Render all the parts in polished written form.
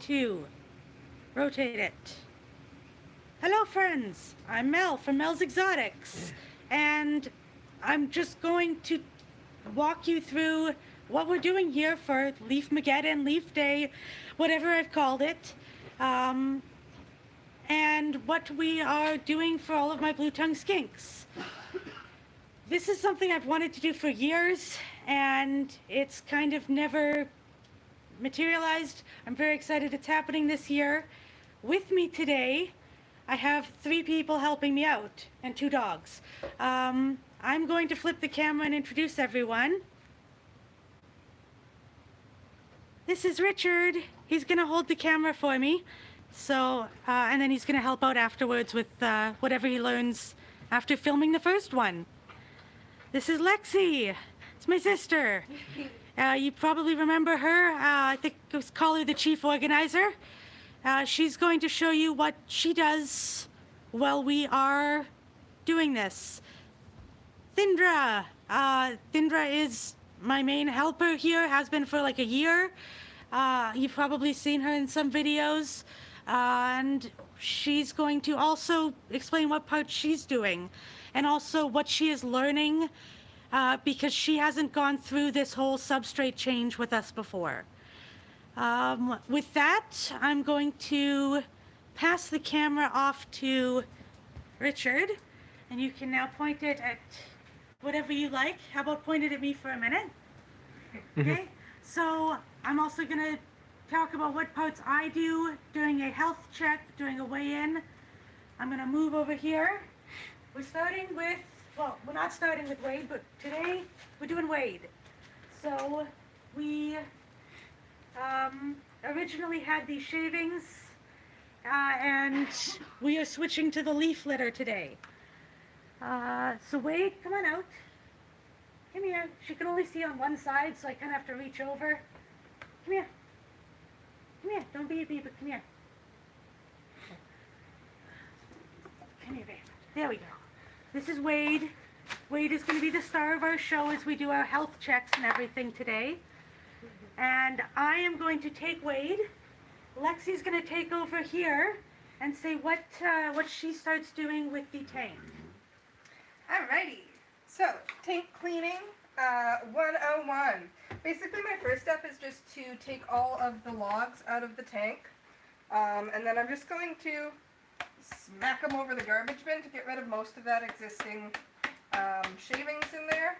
to rotate it. Hello, friends. I'm Mel from Mel's Exotics, and I'm just going to walk you through what we're doing here for Leafmagedon, Leaf Day, whatever I've called it, and what we are doing for all of my blue-tongue skinks. This is something I've wanted to do for years, and it's kind of never materialized. I'm very excited it's happening this year. With me today, I have 3 people helping me out, and 2 dogs. I'm going to flip the camera and introduce everyone. This is Richard. He's gonna hold the camera for me. So, and then he's gonna help out afterwards with whatever he learns after filming the first one. This is Lexi. It's my sister. You probably remember her. I think it was call her the chief organizer. She's going to show you what she does while we are doing this. Thindra. Thindra is my main helper here, has been for like a year. You've probably seen her in some videos. And she's going to also explain what part she's doing and also what she is learning because she hasn't gone through this whole substrate change with us before. With that, I'm going to pass the camera off to Richard, and you can now point it at whatever you like. How about point it at me for a minute? Okay, so I'm also going to talk about what parts I do during a health check, during a weigh-in. I'm going to move over here. We're starting with, well, we're not starting with Wade, but today we're doing Wade. So we originally had these shavings, and we are switching to the leaf litter today. So Wade, come on out. Come here. She can only see on one side, so I kind of have to reach over. Come here. Come here. Don't be a bee, but come here. Come here, babe. There we go. This is Wade. Wade is going to be the star of our show as we do our health checks and everything today. And I am going to take Wade. Lexi's going to take over here and say what she starts doing with the tank. Alrighty. So, tank cleaning 101. Basically, my first step is just to take all of the logs out of the tank. And then I'm just going to smack them over the garbage bin to get rid of most of that existing shavings in there.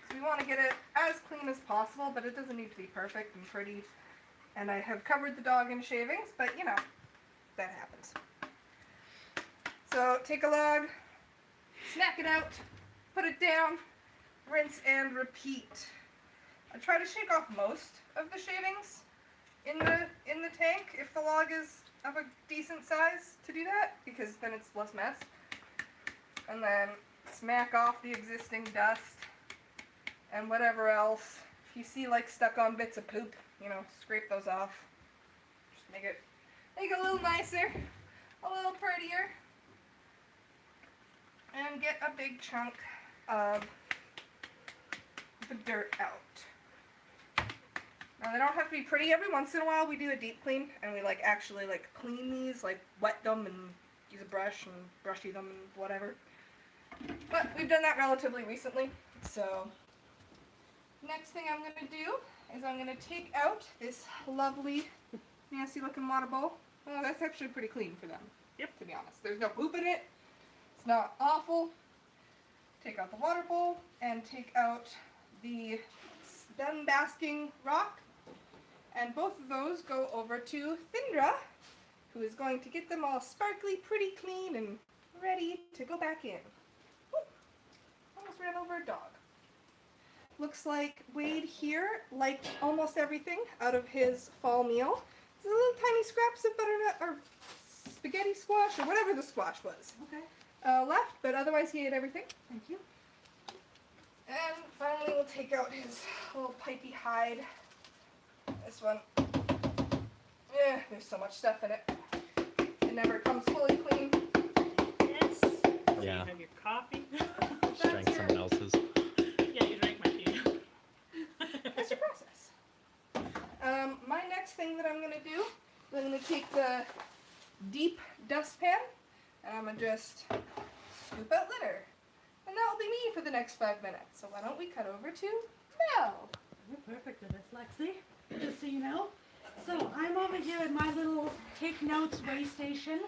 So we want to get it as clean as possible, but it doesn't need to be perfect and pretty. And I have covered the dog in shavings, but you know, that happens. So take a log, smack it out, put it down, rinse and repeat. I try to shake off most of the shavings in the tank if the log is of a decent size to do that, because then it's less mess. And then smack off the existing dust and whatever else. If you see like stuck on bits of poop, you know, scrape those off. Just make it a little nicer, a little prettier. And get a big chunk of the dirt out. Now they don't have to be pretty. Every once in a while we do a deep clean and we like actually like clean these, like wet them and use a brush and brushy them and whatever. But we've done that relatively recently. So next thing I'm going to do is I'm going to take out this lovely nasty looking water bowl. Well, that's actually pretty clean for them. Yep, to be honest. There's no poop in it. It's not awful. Take out the water bowl and take out the stun basking rock. And both of those go over to Thindra, who is going to get them all sparkly, pretty clean, and ready to go back in. Woo! Almost ran over a dog. Looks like Wade here liked almost everything out of his fall meal. There's a little tiny scraps of butternut or spaghetti squash or whatever the squash was. Okay. Left, but otherwise he ate everything. Thank you. And finally we'll take out his little pipey hide. This one. Yeah, there's so much stuff in it. It never comes fully clean. Yes. Yeah. You have your coffee. Just drank someone else's. Yeah, you drank my tea. That's your process. My next thing that I'm going to do is I'm going take the deep dustpan and I'm gonna just scoop out litter. And that'll be me for the next 5 minutes. So why don't we cut over to Mel? You're perfect for this, Lexi. Just so you know. So I'm over here at my little take notes weigh station.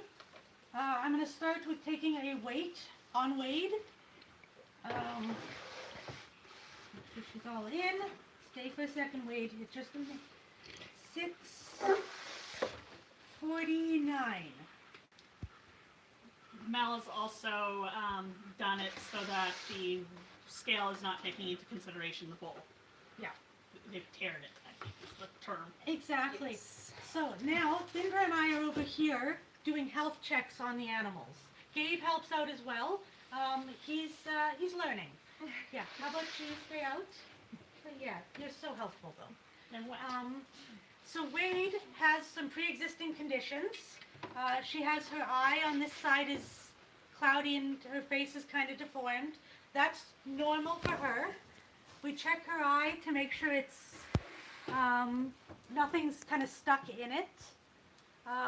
I'm going to start with taking a weight on Wade. Make sure she's all in. Stay for a second, Wade. It's just a minute. 649. Mel has also done it so that the scale is not taking into consideration the bowl. Yeah. They've tiered it, I think is the term. Exactly. Yes. So now, Thindra and I are over here doing health checks on the animals. Gabe helps out as well. He's learning. Yeah. How about you stay out? But yeah, you're so helpful though. And what? So Wade has some pre-existing conditions. She has her eye on this side is cloudy and her face is kind of deformed. That's normal for her. We check her eye to make sure it's nothing's kind of stuck in it.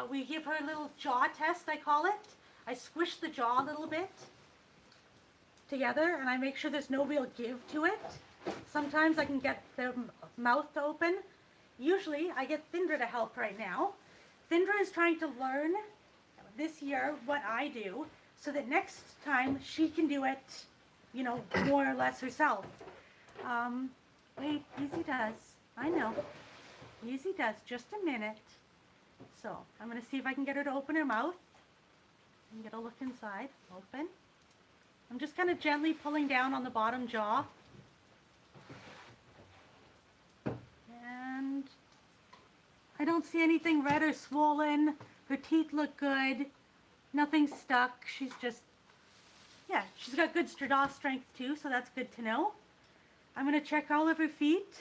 We give her a little jaw test, I call it. I squish the jaw a little bit together and I make sure there's no real give to it. Sometimes I can get the mouth open. Usually I get Thindra to help right now. Thindra is trying to learn this year what I do so that next time she can do it, you know, more or less herself. Wait, easy does. I know. Easy does. Just a minute. So, I'm going to see if I can get her to open her mouth. And get a look inside. Open. I'm just kind of gently pulling down on the bottom jaw. And I don't see anything red or swollen. Her teeth look good. Nothing stuck. She's just, yeah, she's got good jaw strength too, so that's good to know. I'm going to check all of her feet.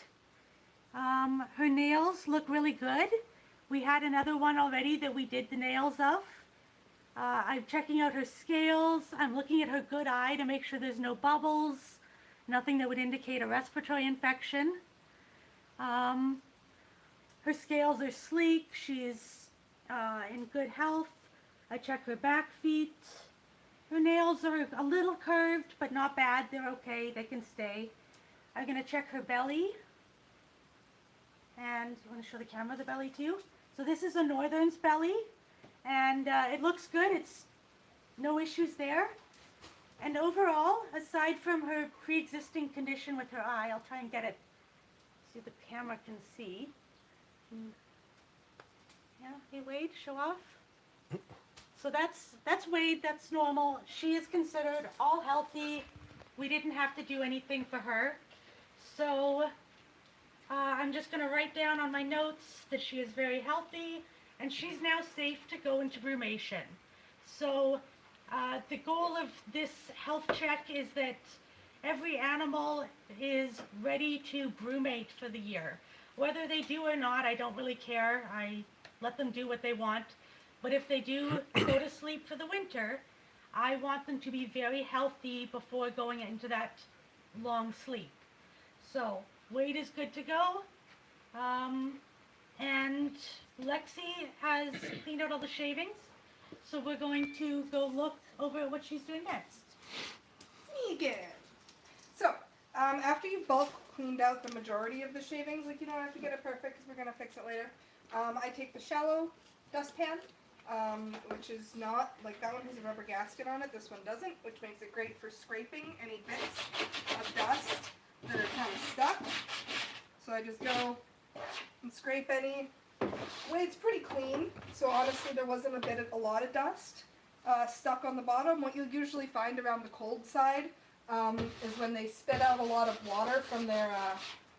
Her nails look really good. We had another one already that we did the nails of. I'm checking out her scales. I'm looking at her good eye to make sure there's no bubbles, nothing that would indicate a respiratory infection. Her scales are sleek. She's in good health. I check her back feet. Her nails are a little curved, but not bad. They're okay. They can stay. I'm going to check her belly. And you want to show the camera the belly too? So this is a Northern's belly. And it looks good. It's no issues there. And overall, aside from her pre-existing condition with her eye, I'll try and get it so the camera can see. Yeah, hey Wade, show off. So that's Wade, that's normal. She is considered all healthy. We didn't have to do anything for her. So I'm just going to write down on my notes that she is very healthy and she's now safe to go into brumation. So the goal of this health check is that every animal is ready to brumate for the year. Whether they do or not, I don't really care. I let them do what they want. But if they do go to sleep for the winter, I want them to be very healthy before going into that long sleep. So Wade is good to go. And Lexi has cleaned out all the shavings. So we're going to go look over at what she's doing next. It's me again. So, after you've both cleaned out the majority of the shavings, like you don't have to get it perfect because we're going to fix it later, I take the shallow dustpan, which is not, like that one has a rubber gasket on it, this one doesn't, which makes it great for scraping any bits of dust that are kind of stuck. So I just go and scrape any. Wade's pretty clean, so honestly there wasn't a lot of dust stuck on the bottom. What you'll usually find around the cold side is when they spit out a lot of water from their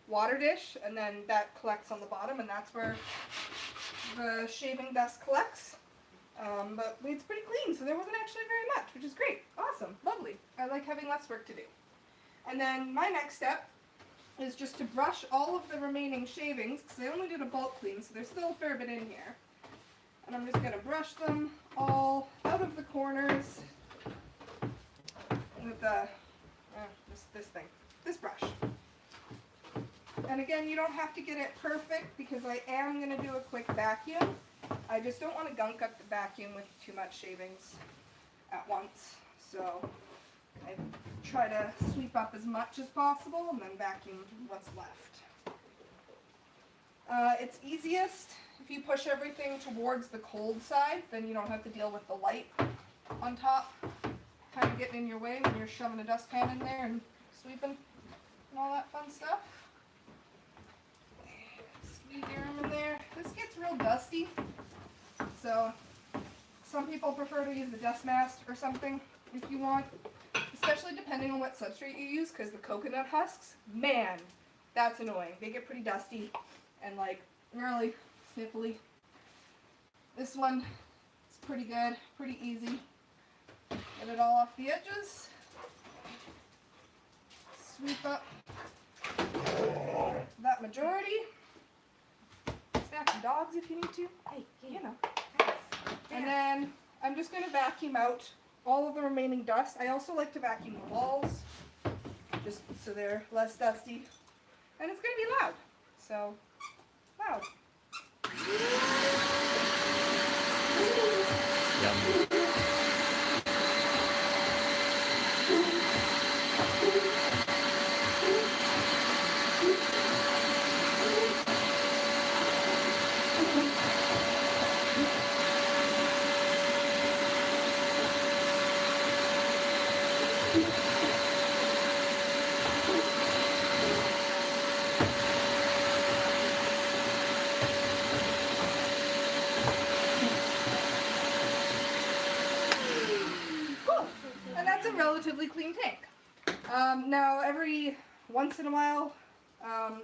water dish, and then that collects on the bottom, and that's where the shaving dust collects. But Wade's pretty clean, so there wasn't actually very much, which is great. Awesome. Lovely. I like having less work to do. And then my next step is just to brush all of the remaining shavings, because I only did a bulk clean, so there's still a fair bit in here. And I'm just going to brush them all out of the corners with the, this brush. And again, you don't have to get it perfect because I am going to do a quick vacuum. I just don't want to gunk up the vacuum with too much shavings at once. So I try to sweep up as much as possible and then vacuum what's left. It's easiest if you push everything towards the cold side, then you don't have to deal with the light on top kind of getting in your way when you're shoving a dustpan in there and sweeping and all that fun stuff. Squeeze your arm in there. This gets real dusty, so some people prefer to use the dust mask or something if you want, especially depending on what substrate you use, because the coconut husks, man, that's annoying. They get pretty dusty and like really sniffly. This one is pretty good, pretty easy. Get it all off the edges. Sweep up that majority. Snap the dogs if you need to. Hey, you know. And then I'm just going to vacuum out all of the remaining dust. I also like to vacuum the walls, just so they're less dusty. And it's going to be loud. So, loud. Yum. Cool. And that's a relatively clean tank. Now, every once in a while,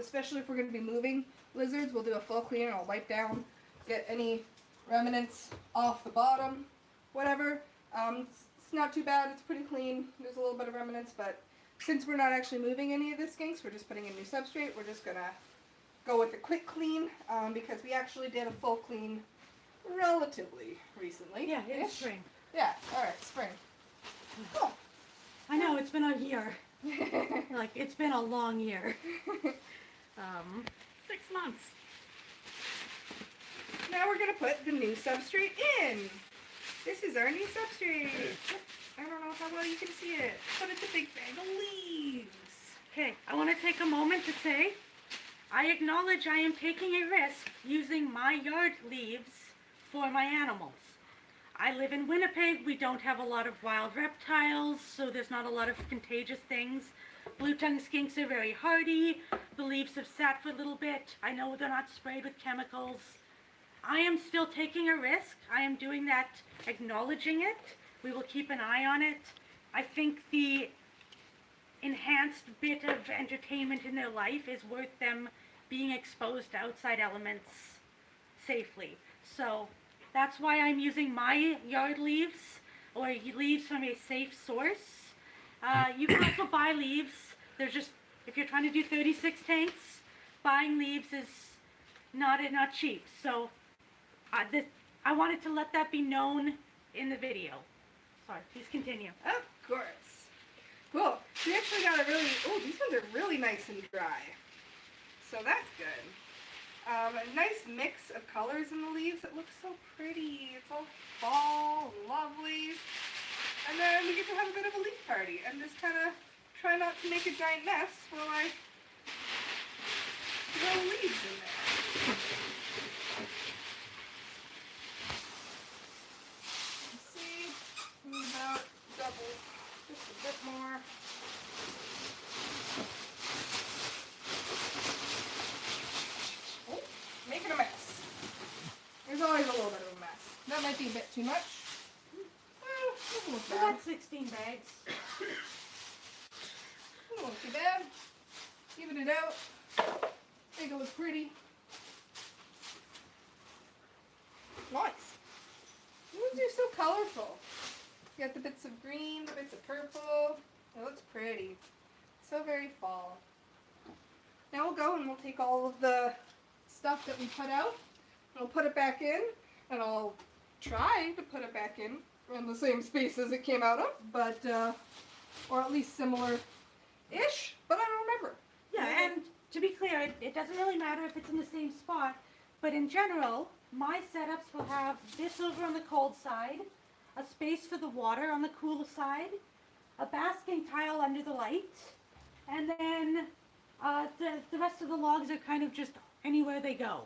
especially if we're going to be moving lizards, we'll do a full clean and I'll wipe down, get any remnants off the bottom, whatever. It's not too bad. It's pretty clean. There's a little bit of remnants, but since we're not actually moving any of the skinks, we're just putting in new substrate. We're just going to go with a quick clean because we actually did a full clean relatively recently. Yeah, it's spring. Yeah, alright, spring. Cool. I know, it's been a year. Like, it's been a long year. 6 months. Now we're going to put the new substrate in. This is our new substrate. I don't know how well you can see it, but it's a big bag of leaves. Okay, I want to take a moment to say, I acknowledge I am taking a risk using my yard leaves for my animals. I live in Winnipeg. We don't have a lot of wild reptiles, so there's not a lot of contagious things. Blue-tongued skinks are very hardy. The leaves have sat for a little bit. I know they're not sprayed with chemicals. I am still taking a risk. I am doing that, acknowledging it. We will keep an eye on it. I think the enhanced bit of entertainment in their life is worth them being exposed to outside elements safely. So that's why I'm using my yard leaves, or leaves from a safe source. You can also buy leaves. There's just, if you're trying to do 36 tanks, buying leaves is not cheap. So I wanted to let that be known in the video. Sorry, please continue. Of course. Cool. We actually got a really, oh, these ones are really nice and dry. So that's good. A nice mix of colors in the leaves. It looks so pretty. It's all fall and lovely. And then we get to have a bit of a leaf party and just kind of try not to make a giant mess while I throw leaves in there. Let's see. Need about double, just a bit more. Oh, making a mess. There's always a little bit of a mess. That might be a bit too much. Well, doesn't look bad. About 16 bags. Doesn't look too bad. Even it out. Think it was pretty. Nice. These are so colorful. You got the bits of green, the bits of purple. It looks pretty. So very fall. Now we'll go and we'll take all of the stuff that we put out and we'll put it back in, and I'll try to put it back in the same space as it came out of, but or at least similar-ish, but I don't remember. Yeah, and to be clear, it doesn't really matter if it's in the same spot, but in general, my setups will have this over on the cold side, a space for the water on the cool side, a basking tile under the light, and then the rest of the logs are kind of just anywhere they go.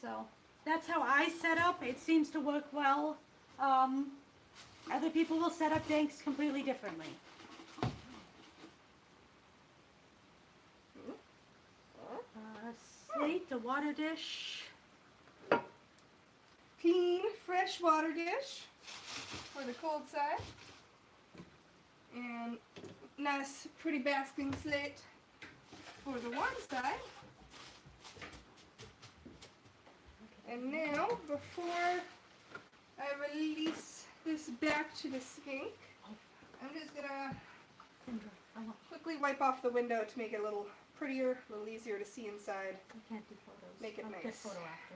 So that's how I set up. It seems to work well. Other people will set up tanks completely differently. Slate, a water dish. Clean, fresh water dish for the cold side. And nice, pretty basking slate for the warm side. And now, before I release this back to the skink, I'm just gonna quickly wipe off the window to make it a little prettier, a little easier to see inside. I can't do photos. Make it I'll nice. get photo after.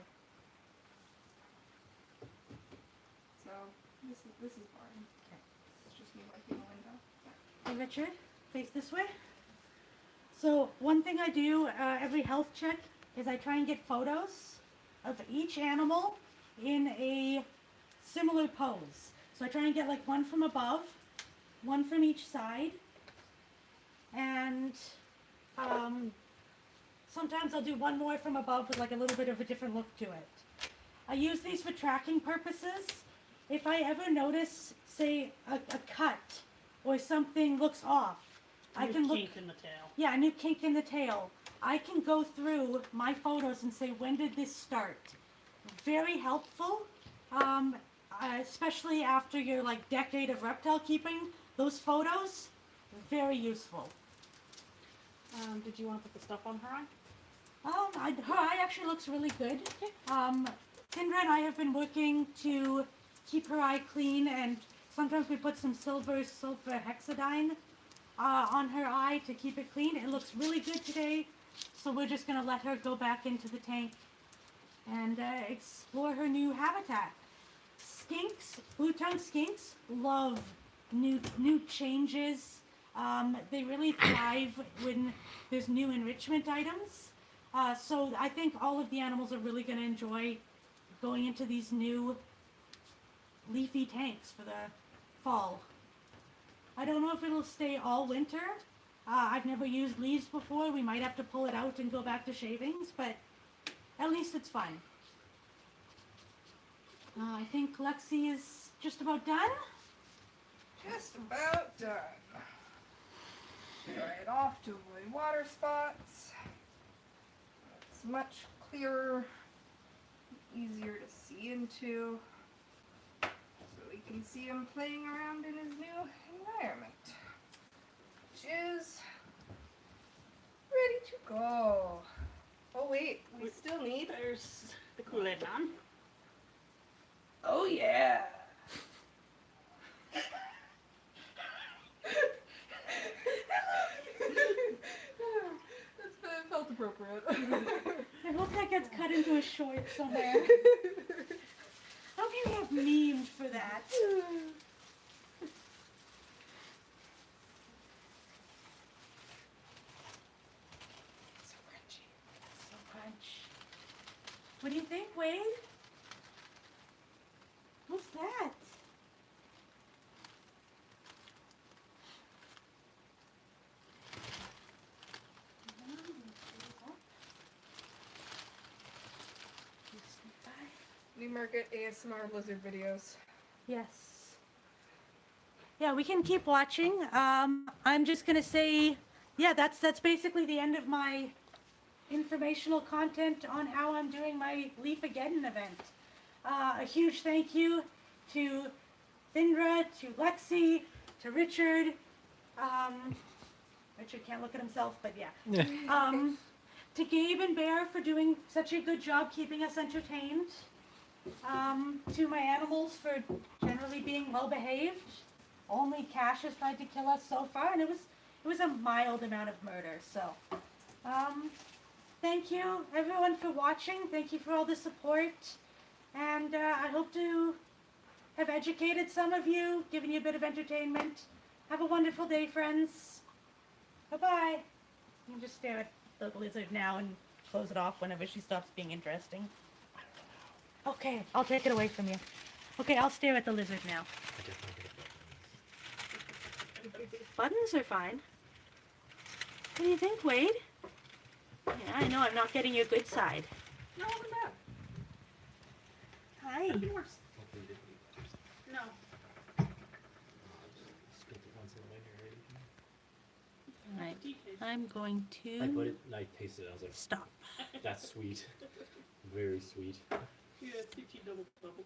So this is boring. Okay. It's just me wiping the window. Hey Richard, face this way. So one thing I do every health check is I try and get photos of each animal in a similar pose. So I try and get like one from above, one from each side, and sometimes I'll do one more from above with like a little bit of a different look to it. I use these for tracking purposes. If I ever notice, say, a cut or something looks off, I can look. Kink in the tail. Yeah, a new kink in the tail. I can go through my photos and say, when did this start? Very helpful, especially after your like decade of reptile keeping. Those photos, very useful. Did you want to put the stuff on her eye? Her eye actually looks really good. Tindra and I have been working to keep her eye clean, and sometimes we put some silver hexadine on her eye to keep it clean. It looks really good today, so we're just gonna let her go back into the tank and explore her new habitat. Skinks, blue-tongued skinks, love new changes. They really thrive when there's new enrichment items. So I think all of the animals are really going to enjoy going into these new leafy tanks for the fall. I don't know if it'll stay all winter. I've never used leaves before. We might have to pull it out and go back to shavings, but at least it's fun. I think Lexi is just about done. Just about done. Dry it off to avoid water spots. It's much clearer, easier to see into, so we can see him playing around in his new environment, which is ready to go. Oh wait, we still need. There's the Kool-Aid man. Oh yeah. That felt appropriate. I hope that gets cut into a short somewhere. How can we have memes for that? So crunchy. So crunch. What do you think, Wade? What's that? Newmarket ASMR lizard videos. Yes. Yeah, we can keep watching. I'm just gonna say, yeah, that's basically the end of my informational content on how I'm doing my Leafmagedon event. A huge thank you to Thindra, to Lexi, to Richard. Richard can't look at himself, but yeah. To Gabe and Bear for doing such a good job keeping us entertained. To my animals for generally being well behaved. Only Cash has tried to kill us so far, and it was a mild amount of murder. So, thank you everyone for watching. Thank you for all the support, and I hope to have educated some of you, given you a bit of entertainment. Have a wonderful day, friends. Bye bye. You can just stare at the lizard now and close it off whenever she stops being interesting. Okay, I'll take it away from you. Okay, I'll stare at the lizard now. I definitely get Buttons are fine. What do you think, Wade? Yeah, I know I'm not getting your good side. No, it wasn't bad. Hi. Could be worse. hopefully you didn't eat that. No. Spit it once in the winter, right? Alright, Deep taste. I'm going I put to it and I tasted it. I was like, stop. that's sweet. Very sweet. Yeah, CT double double.